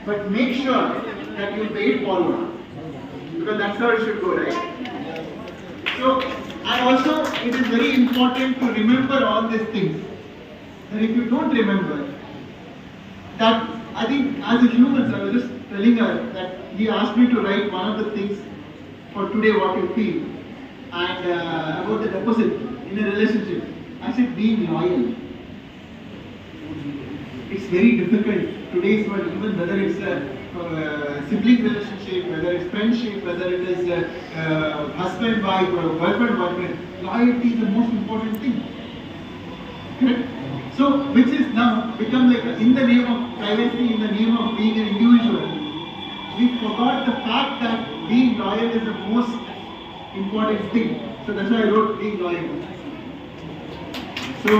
but make sure that you pay it forward, because that's how it should go, right? So, and also it is very important to remember all these things. And if you don't remember, that I think as a human, I was just telling her that he asked me to write one of the things for today, what you feel, and about the opposite in a relationship. I said being loyal. It's very difficult today's world, even whether it's a sibling relationship, whether it's friendship, whether it is husband-wife or boyfriend-boyfriend. Loyalty is the most important thing. Correct? So, which is now become like in the name of privacy, in the name of being an individual, we forgot the fact that being loyal is the most important thing. So that's why I wrote being loyal. So,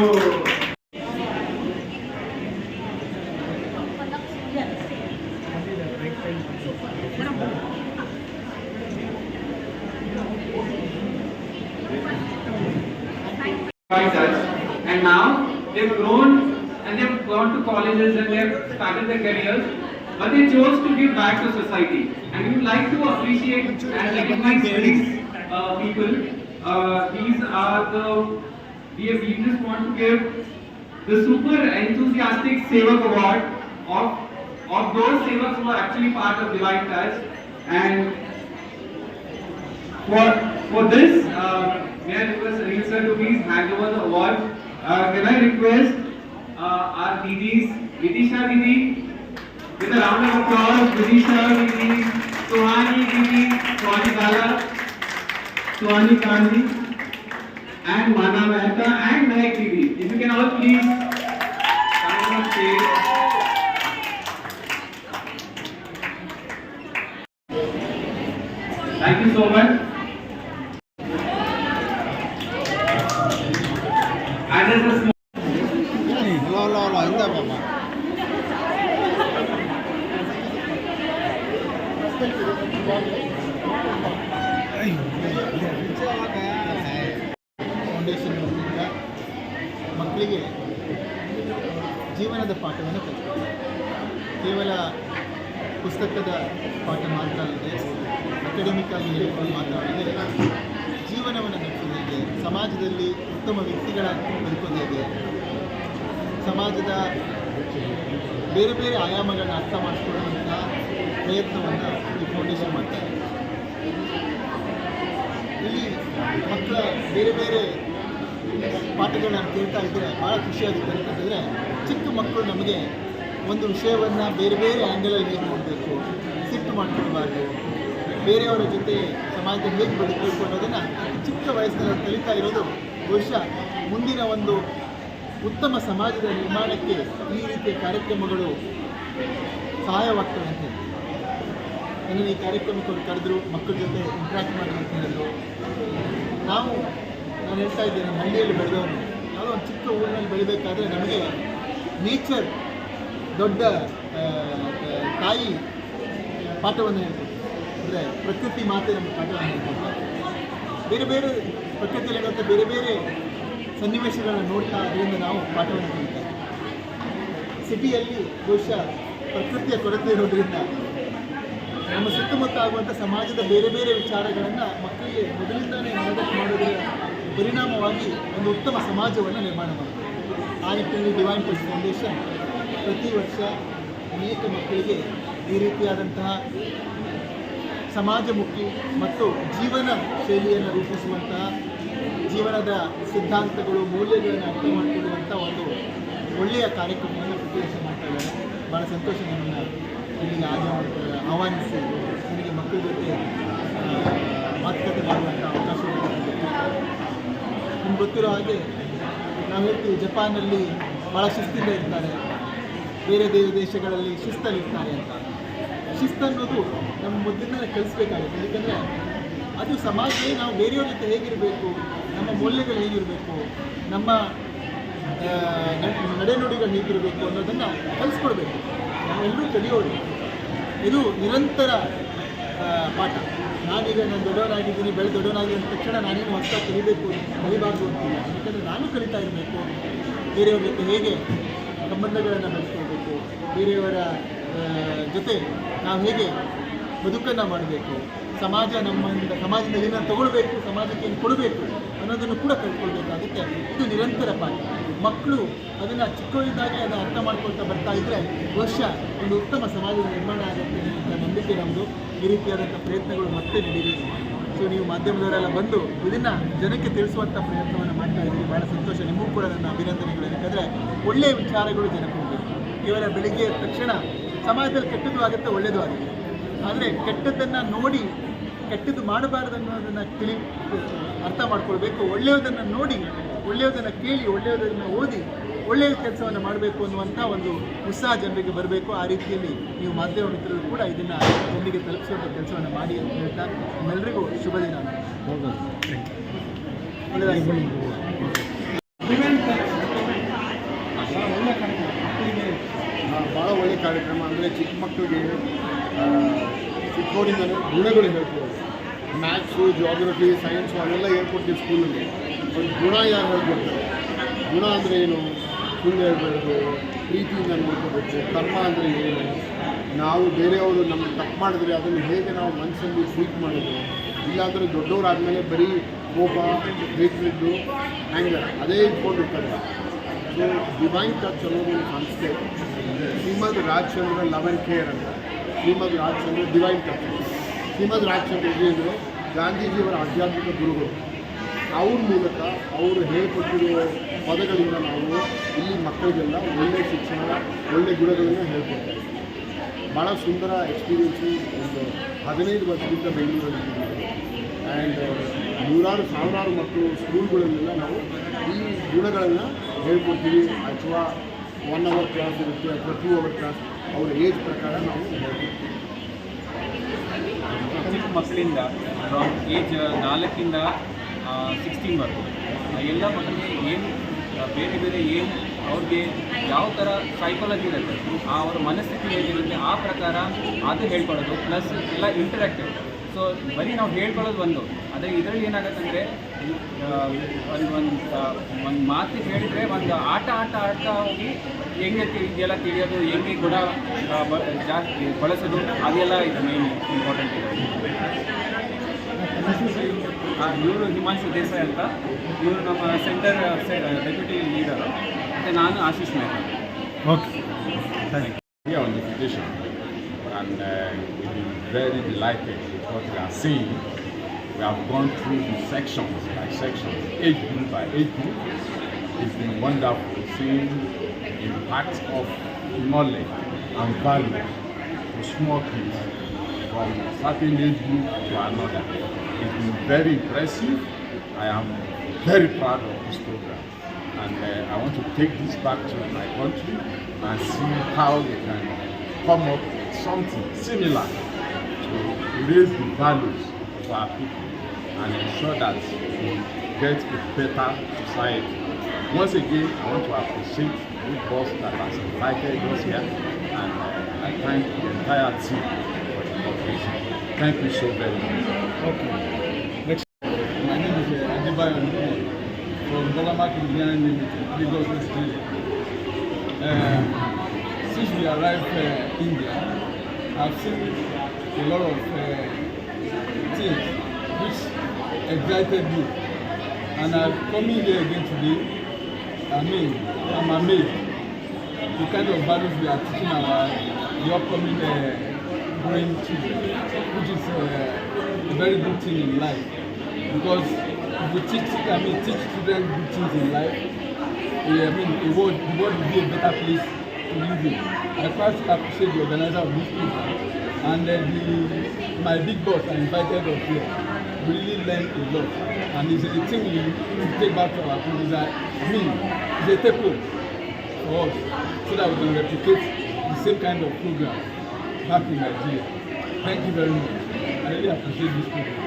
and now they've grown and they've gone to colleges and they've started their careers, but they chose to give back to society. And we would like to appreciate and recognize these people. These are the, we just want to give the super enthusiastic Sevak Award of those Sevaks who are actually part of Divine Touch. And for this, may I request Anil sir to please hand over the award. Can I request our Didis, Vidisha Didi, with a round of applause, Vidisha Didi, Suhani Didi, Suhani Gala, Suhani Kandi, and Mana Mehta and Mehak Didi. If you can all please come on stage. Thank you so much. And as a small foundation ವತಿಯಿಂದ ಮಕ್ಕಳಿಗೆ ಜೀವನದ ಪಾಠವನ್ನು ಕಲಿಸ್ತಾರೆ. ಕೇವಲ ಪುಸ್ತಕದ ಪಾಠ ಮಾತ್ರ ಅಲ್ಲದೆ, ಅಕಾಡೆಮಿಕ್ ಆಗಿ ಹೇಳಿಕೊಂಡು ಮಾತ್ರ ಅಲ್ಲದೆ, ಜೀವನವನ್ನು ನಡೆಸೋದು ಹೇಗೆ, ಸಮಾಜದಲ್ಲಿ ಉತ್ತಮ ವ್ಯಕ್ತಿಗಳ ಬದುಕೋದು ಹೇಗೆ, ಸಮಾಜದ ಬೇರೆ ಬೇರೆ ಆಯಾಮಗಳನ್ನ ಅರ್ಥ ಮಾಡಿಕೊಳ್ಳುವಂಥ ಪ್ರಯತ್ನವನ್ನು ಈ ಫೌಂಡೇಶನ್ ಮಾಡ್ತಾರೆ. ಇಲ್ಲಿ ಮಕ್ಕಳ ಬೇರೆ ಬೇರೆ ಪಾಠಗಳನ್ನ ಕೇಳ್ತಾ ಇದ್ದರೆ ಭಾಳ ಖುಷಿಯಾಗುತ್ತೆ. ಅಂತಂದರೆ ಚಿಕ್ಕ ಮಕ್ಕಳು ನಮಗೆ ಒಂದು ವಿಷಯವನ್ನು ಬೇರೆ ಬೇರೆ ಆ್ಯಂಗಲಲ್ಲಿ ಹೇಗೆ ನೋಡಬೇಕು, ಸಿಟ್ಟು ಮಾಡ್ಕೊಳ್ಬಾರ್ದು, ಬೇರೆಯವರ ಜೊತೆ ಸಮಾಜದಲ್ಲಿ ಹೇಗೆ ಬದುಕಬೇಕು ಅನ್ನೋದನ್ನು ಚಿಕ್ಕ ವಯಸ್ಸಿನಲ್ಲಿ ಕಲಿತಾ ಇರೋದು ಬಹುಶಃ ಮುಂದಿನ ಒಂದು ಉತ್ತಮ ಸಮಾಜದ ನಿರ್ಮಾಣಕ್ಕೆ ಈ ರೀತಿಯ ಕಾರ್ಯಕ್ರಮಗಳು ಸಹಾಯವಾಗ್ತವೆ ಅಂತ ಹೇಳಿ ನನ್ನ ಈ ಕಾರ್ಯಕ್ರಮಕ್ಕೆ ಅವರು ಕರೆದ್ರು, ಮಕ್ಕಳ ಜೊತೆ ಇಂಟ್ರ್ಯಾಕ್ಟ್ ಮಾಡಿ ಅಂತ ಹೇಳಿದ್ರು. ನಾನು ಹೇಳ್ತಾ ಇದ್ದೇನೆ, ಹಳ್ಳಿಯಲ್ಲಿ ಬೆಳೆದವನು, ಯಾವುದೋ ಒಂದು ಚಿಕ್ಕ ಊರಿನಲ್ಲಿ ಬೆಳಿಬೇಕಾದ್ರೆ ನಮಗೆ ನೇಚರ್ ದೊಡ್ಡ ತಾಯಿ ಪಾಠವನ್ನು ಹೇಳ್ಕೊಡ್ತಾರೆ. ಅಂದರೆ ಪ್ರಕೃತಿ ಮಾತೆ ನಮ್ಮ ಪಾಠವನ್ನು ಹೇಳ್ಕೊಡ್ತಾರೆ. ಬೇರೆ ಬೇರೆ ಪ್ರಕೃತಿಯಲ್ಲಿ ಇರುವಂಥ ಬೇರೆ ಬೇರೆ ಸನ್ನಿವೇಶಗಳನ್ನು ನೋಡ್ತಾ ಅದರಿಂದ ನಾವು ಪಾಠವನ್ನು ಕಲಿತಾರೆ. ಸಿಟಿಯಲ್ಲಿ ಬಹುಶಃ ಪ್ರಕೃತಿಯ ಕೊರತೆ ಇರೋದ್ರಿಂದ ನಮ್ಮ ಸುತ್ತಮುತ್ತ ಆಗುವಂಥ ಸಮಾಜದ ಬೇರೆ ಬೇರೆ ವಿಚಾರಗಳನ್ನು ಮಕ್ಕಳಿಗೆ ಮೊದಲಿಂದಾನೇ ಮನದಟ್ಟು ಮಾಡೋದರ ಪರಿಣಾಮವಾಗಿ ಒಂದು ಉತ್ತಮ ಸಮಾಜವನ್ನು ನಿರ್ಮಾಣ ಮಾಡ್ತಾರೆ. ಆ ನಿಟ್ಟಿನಲ್ಲಿ ಡಿವೈನ್ ಟಚ್ ಫೌಂಡೇಶನ್ ಪ್ರತಿ ವರ್ಷ ಅನೇಕ ಮಕ್ಕಳಿಗೆ ಈ ರೀತಿಯಾದಂತಹ ಸಮಾಜಮುಖಿ ಮತ್ತು ಜೀವನ ಶೈಲಿಯನ್ನು ರೂಪಿಸುವಂತಹ, ಜೀವನದ ಸಿದ್ಧಾಂತಗಳು, ಮೌಲ್ಯಗಳನ್ನು ಅರ್ಥ ಮಾಡಿಕೊಳ್ಳುವಂಥ ಒಂದು ಒಳ್ಳೆಯ ಕಾರ್ಯಕ್ರಮವನ್ನು ಪ್ರತಿ ವರ್ಷ ಮಾಡ್ತಾ ಇದ್ದಾರೆ. ಭಾಳ ಸಂತೋಷ ನಮ್ಮನ್ನು ಇಲ್ಲಿಗೆ ಆಹ್ವಾನಿಸಿ ನನಗೆ ಮಕ್ಕಳ ಜೊತೆ ಮಾತುಕತೆ ಮಾಡುವಂಥ ಅವಕಾಶವನ್ನು ನಿಮ್ಗೆ ಗೊತ್ತಿರೋ ಹಾಗೆ ನಾವು ಹೇಳ್ತೀವಿ, ಜಪಾನಲ್ಲಿ ಭಾಳ ಶಿಸ್ತಿಂದ ಇರ್ತಾರೆ, ಬೇರೆ ದೇಶಗಳಲ್ಲಿ ಶಿಸ್ತಲ್ಲಿರ್ತಾರೆ ಅಂತ. ಶಿಸ್ತನ್ನೋದು ನಮ್ಮ ಮೊದಲಿಂದಲೇ ಕಲಿಸ್ಬೇಕಾಗುತ್ತೆ. ಯಾಕಂದರೆ ಅದು ಸಮಾಜದಲ್ಲಿ ನಾವು ಬೇರೆಯವ್ರ ಜೊತೆ ಹೇಗಿರಬೇಕು, ನಮ್ಮ ಮೌಲ್ಯಗಳು ಹೇಗಿರಬೇಕು, ನಮ್ಮ ನಡೆನುಡಿಗಳು ಹೇಗಿರಬೇಕು ಅನ್ನೋದನ್ನು ಕಲಿಸ್ಕೊಡ್ಬೇಕು. ನಾವೆಲ್ಲರೂ ಕಲಿಯೋರು. ಇದು ನಿರಂತರ ಪಾಠ. ನಾನೀಗ ನಾನು ದೊಡ್ಡವನಾಗಿದ್ದೀನಿ, ದೊಡ್ಡವನಾಗಿ ಅಂದ ತಕ್ಷಣ ನಾನೇನು ಹೊಸ ಕಲಿಬೇಕು, ಕಲಿಬಾರ್ದು ಅಂತಿಲ್ಲ. ಯಾಕಂದರೆ ನಾನು ಕಲಿತಾ ಇರಬೇಕು, ಬೇರೆಯವ್ರ ಜೊತೆ ಹೇಗೆ ಸಂಬಂಧಗಳನ್ನು ಬೆಳೆಸ್ಕೊಳ್ಬೇಕು, ಬೇರೆಯವರ ಜೊತೆ ನಾವು ಹೇಗೆ ಬದುಕನ್ನು ಮಾಡಬೇಕು, ಸಮಾಜದಿಂದ ಏನನ್ನು ತಗೊಳ್ಬೇಕು, ಸಮಾಜಕ್ಕೆ ಏನು ಕೊಡಬೇಕು ಅನ್ನೋದನ್ನು ಕೂಡ ಕಲ್ತ್ಕೊಳ್ಬೇಕಾಗುತ್ತೆ. ಇದು ನಿರಂತರ ಪಾಠ. ಮಕ್ಕಳು ಅದನ್ನು ಚಿಕ್ಕವರಿದ್ದಾಗೆ ಅದನ್ನು ಅರ್ಥ ಮಾಡ್ಕೊಳ್ತಾ ಬರ್ತಾ ಇದ್ದರೆ ಬಹುಶಃ ಒಂದು ಉತ್ತಮ ಸಮಾಜದ ನಿರ್ಮಾಣ ಆಗುತ್ತೆ ಅಂತ ನಂಬಿಕೆ ನಮ್ಮದು. ಈ ರೀತಿಯಾದಂಥ ಪ್ರಯತ್ನಗಳು ಮತ್ತೆ ನಡೀಲಿ. ಸೊ ನೀವು ಮಾಧ್ಯಮದವರೆಲ್ಲ ಬಂದು ಇದನ್ನು ಜನಕ್ಕೆ ತಿಳಿಸುವಂಥ ಪ್ರಯತ್ನವನ್ನು ಮಾಡ್ತಾ ಇದ್ದೀರಿ, ಭಾಳ ಸಂತೋಷ. ನಿಮಗೂ ಕೂಡ ನನ್ನ ಅಭಿನಂದನೆಗಳು. ಯಾಕಂದರೆ ಒಳ್ಳೆಯ ವಿಚಾರಗಳು ಜನಕ್ಕೆ ಹೋಗಬೇಕು. ಕೇವಲ ಬೆಳಿಗ್ಗೆ ಎದ್ದ ತಕ್ಷಣ ಸಮಾಜದಲ್ಲಿ ಕೆಟ್ಟದ್ದು ಆಗುತ್ತೆ, ಒಳ್ಳೆಯದು ಆಗುತ್ತೆ. ಆದರೆ ಕೆಟ್ಟದ್ದನ್ನು ನೋಡಿ ಕೆಟ್ಟದ್ದು ಮಾಡಬಾರ್ದು ಅನ್ನೋದನ್ನು ಅರ್ಥ ಮಾಡ್ಕೊಳ್ಬೇಕು. ಒಳ್ಳೆಯದನ್ನು ನೋಡಿ, ಒಳ್ಳೆಯದನ್ನು ಕೇಳಿ, ಒಳ್ಳೆಯದನ್ನು ಓದಿ ಒಳ್ಳೆಯ ಕೆಲಸವನ್ನು ಮಾಡಬೇಕು ಅನ್ನುವಂಥ ಒಂದು ಉತ್ಸಾಹ ಜನರಿಗೆ ಬರಬೇಕು. ಆ ರೀತಿಯಲ್ಲಿ ನೀವು ಮಾಧ್ಯಮ ಮಿತ್ರರು ಕೂಡ ಇದನ್ನು ಜನರಿಗೆ ತಲುಪಿಸುವಂಥ ಕೆಲಸವನ್ನು ಮಾಡಿ ಅಂತ ಹೇಳ್ತಾ ನಿಮ್ಮೆಲ್ಲರಿಗೂ ಶುಭ ದಿನ. ಭಾಳ ಒಳ್ಳೆಯ ಕಾರ್ಯಕ್ರಮ. ಅಂದರೆ ಚಿಕ್ಕ ಮಕ್ಕಳಿಗೆ ಚಿಕ್ಕವರಿಂದಲೇ ಗುಣಗಳು ಹೇಳ್ಕೊಡೋದು. ಮ್ಯಾಥ್ಸು, ಜಿಯೋಗ್ರಫಿ, ಸೈನ್ಸು ಅವೆಲ್ಲ ಹೇಳ್ಕೊಡ್ತೀವಿ ಸ್ಕೂಲಲ್ಲಿ. ಒಂದು ಗುಣ ಯಾರು ಹೇಳ್ಕೊಡ್ತಾರೆ? ಗುಣ ಅಂದರೆ ಏನು? ಸುಳ್ಳು ಹೇಳ್ಬೇಕು, ಪ್ರೀತಿಯಿಂದ ನೋಡ್ಕೋಬೇಕು, ಕರ್ಮ ಅಂದರೆ ಏನು, ನಾವು ಬೇರೆಯವರು ನಮಗೆ ತಪ್ಪು ಮಾಡಿದ್ರೆ ಅದನ್ನು ಹೇಗೆ ನಾವು ಮನಸ್ಸಲ್ಲಿ ಟ್ರೀಟ್ ಮಾಡೋದು, ಇಲ್ಲಾಂದರೆ ದೊಡ್ಡವರಾದಮೇಲೆ ಬರೀ ಕೋಪ, ಬೇಟ್ರಿದ್ದು, ಆ್ಯಂಗರ್ ಅದೇ ಇಟ್ಕೊಂಡಿರ್ತಾರೆ. ಸೊ ಡಿವೈನ್ ಟಚ್ ಅನ್ನೋದು ಒಂದು ಸಂಸ್ಥೆ. ಶ್ರೀಮದ್ ರಾಜಚಂದ್ರ ಲವ್ ಆ್ಯಂಡ್ ಕೇರ್ ಅಂತ. ಶ್ರೀಮದ್ ರಾಜಚಂದ್ರ ಡಿವೈನ್ ಟಚ್. ಶ್ರೀಮದ್ ರಾಜಚಂದ್ರ ಅಂದರೆ ಗಾಂಧೀಜಿಯವರ ಆಧ್ಯಾತ್ಮಿಕ ಗುರುಗಳು. ಅವ್ರ ಮೂಲಕ ಅವರು ಹೇಳ್ಕೊಟ್ಟಿರೋ ಪದಗಳಿಂದ ನಾವು ಇಲ್ಲಿ ಮಕ್ಕಳಿಗೆಲ್ಲ ಒಳ್ಳೆಯ ಶಿಕ್ಷಣ, ಒಳ್ಳೆಯ ಗುಣಗಳನ್ನು ಹೇಳ್ಕೊಡ್ತೇವೆ. ಭಾಳ ಸುಂದರ ಎಕ್ಸ್ಪೀರಿಯೆನ್ಸು. ಒಂದು 15 ವರ್ಷದಿಂದ ಬೆಂಗಳೂರಲ್ಲಿ ಆ್ಯಂಡ್ ನೂರಾರು ಸಾವಿರಾರು ಮಕ್ಕಳು ಸ್ಕೂಲ್ಗಳಲ್ಲೆಲ್ಲ ನಾವು ಈ ಗುಣಗಳನ್ನು ಹೇಳ್ಕೊಡ್ತೀವಿ. ಅಥವಾ 1 ಅವರ್ ಕ್ಲಾಸ್ ಇರುತ್ತೆ, ಅಥವಾ 2 ಅವರ್ ಕ್ಲಾಸ್, ಅವರ ಏಜ್ ಪ್ರಕಾರ ನಾವು ಹೇಳ್ಕೊಡ್ತೀವಿ. ಚಿಕ್ಕ ಮಕ್ಕಳಿಂದ ಏಜ್ 4ರಿಂದ 16ವರೆಗೂ ಎಲ್ಲ ಮಕ್ಕಳಿಗೆ ಏನು ಬೇರೆ ಬೇರೆ ಏನು ಅವ್ರಿಗೆ ಯಾವ ಥರ ಸೈಕಾಲಜಿ ಇರುತ್ತೆ, ಅವ್ರ ಮನಸ್ಥಿತಿ ಹೇಗಿರುತ್ತೆ ಆ ಪ್ರಕಾರ ಅದು ಹೇಳ್ಕೊಡೋದು. ಪ್ಲಸ್ ಎಲ್ಲ ಇಂಟರಾಕ್ಟಿವ್. ಸೊ ಬರೀ ನಾವು ಹೇಳ್ಕೊಳ್ಳೋದು ಒಂದು, ಆದರೆ ಇದರಲ್ಲಿ ಏನಾಗುತ್ತೆ ಅಂದರೆ ಒಂದು ಮಾತು ಹೇಳಿದರೆ ಒಂದು ಆಟ ಹೋಗಿ ಹೆಂಗೆ ಇದೆಲ್ಲ ತಿಳಿಯೋದು, ಹೆಂಗೆ ಗುಣ ಜಾಸ್ತಿ ಬಳಸೋದು, ಅದೆಲ್ಲ ಇದು ಮೇನ್ ಇಂಪಾರ್ಟೆಂಟ್ ಇದೆ. ಇವರು ಹಿಮಾಂಶು ದೇಸಾಯಿ ಅಂತ, ಇವರು ನಮ್ಮ ಸೆಂಟರ್ ಡೆಪ್ಯೂಟಿ ಲೀಡರು, ಮತ್ತು ನಾನು Ashish ಮೇಹ್ತಾ. Okay. Thank you. We are on invitation, and we've been very delighted with what we are seeing. We have gone through the sections by sections, age group by age group. It's been wonderful seeing the impact of knowledge and value to small kids from a certain age group to another. It's been very impressive. I am very proud of this program. And I want to take this back to my country and see how we can come up with something similar to raise the values of our people and ensure that we get a better society. Once again, I want to appreciate the boss that has invited us here, and I thank the entire team for the cooperation. Thank you so very much. Okay. Next. My name is Adibayo from Dolamak Engineering Limited, Lagos, Nigeria. Since we arrived in India, I've seen a lot of things which excited me, and I've come in here again today. I'm amazed the kind of values we are teaching the upcoming growing children, which is a very good thing in life. Because if we teach children good things in life, the world will be a better place to live in. I first appreciate the organizer of this program, and my big boss I invited us here. We really learned a lot, and it's a thing we take back to our country. It's a take home for us, so that we can replicate the same kind of program back in Nigeria. Thank you very much. I really appreciate this program.